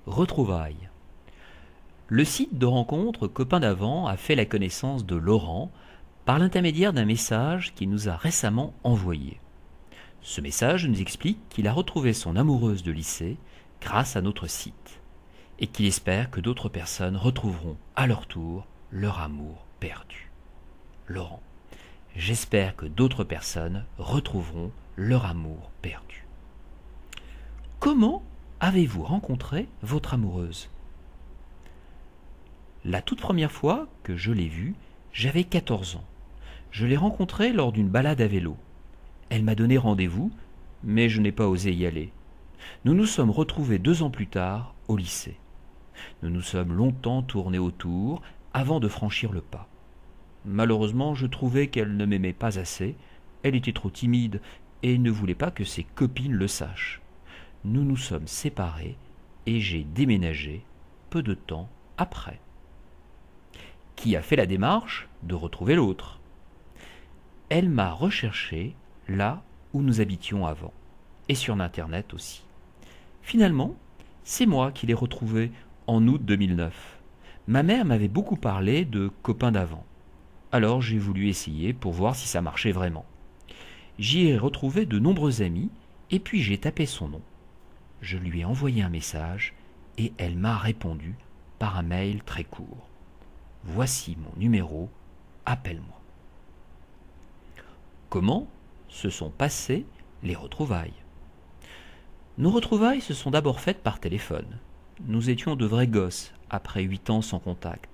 Retrouvailles. Le site de rencontre Copains d'avant a fait la connaissance de Laurent par l'intermédiaire d'un message qu'il nous a récemment envoyé. Ce message nous explique qu'il a retrouvé son amoureuse de lycée grâce à notre site et qu'il espère que d'autres personnes retrouveront à leur tour leur amour perdu. Laurent, j'espère que d'autres personnes retrouveront leur amour perdu. Comment avez-vous rencontré votre amoureuse ? La toute première fois que je l'ai vue, j'avais 14 ans. Je l'ai rencontrée lors d'une balade à vélo. Elle m'a donné rendez-vous, mais je n'ai pas osé y aller. Nous nous sommes retrouvés 2 ans plus tard au lycée. Nous nous sommes longtemps tournés autour avant de franchir le pas. Malheureusement, je trouvais qu'elle ne m'aimait pas assez. Elle était trop timide et ne voulait pas que ses copines le sachent. Nous nous sommes séparés et j'ai déménagé peu de temps après. Qui a fait la démarche de retrouver l'autre ? Elle m'a recherché là où nous habitions avant, et sur Internet aussi. Finalement, c'est moi qui l'ai retrouvée en août 2009. Ma mère m'avait beaucoup parlé de Copains d'avant. Alors j'ai voulu essayer pour voir si ça marchait vraiment. J'y ai retrouvé de nombreux amis, et puis j'ai tapé son nom. Je lui ai envoyé un message, et elle m'a répondu par un mail très court. Voici mon numéro, appelle-moi. Comment se sont passées les retrouvailles ? Nos retrouvailles se sont d'abord faites par téléphone. Nous étions de vrais gosses, après 8 ans sans contact.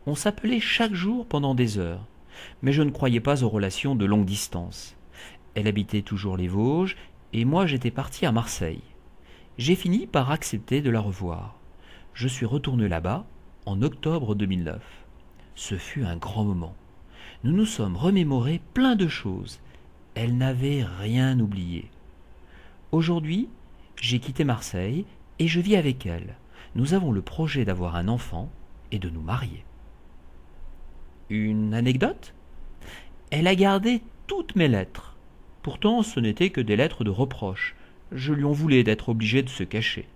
On s'appelait chaque jour pendant des heures, mais je ne croyais pas aux relations de longue distance. Elle habitait toujours les Vosges, et moi j'étais parti à Marseille. J'ai fini par accepter de la revoir. Je suis retourné là-bas en octobre 2009. Ce fut un grand moment. Nous nous sommes remémorés plein de choses. Elle n'avait rien oublié. Aujourd'hui, j'ai quitté Marseille et je vis avec elle. Nous avons le projet d'avoir un enfant et de nous marier. Une anecdote ? Elle a gardé toutes mes lettres. Pourtant, ce n'étaient que des lettres de reproche. Je lui en voulais d'être obligé de se cacher.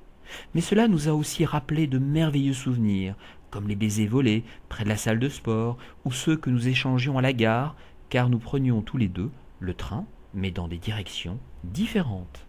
Mais cela nous a aussi rappelé de merveilleux souvenirs, comme les baisers volés près de la salle de sport ou ceux que nous échangions à la gare, car nous prenions tous les deux le train, mais dans des directions différentes.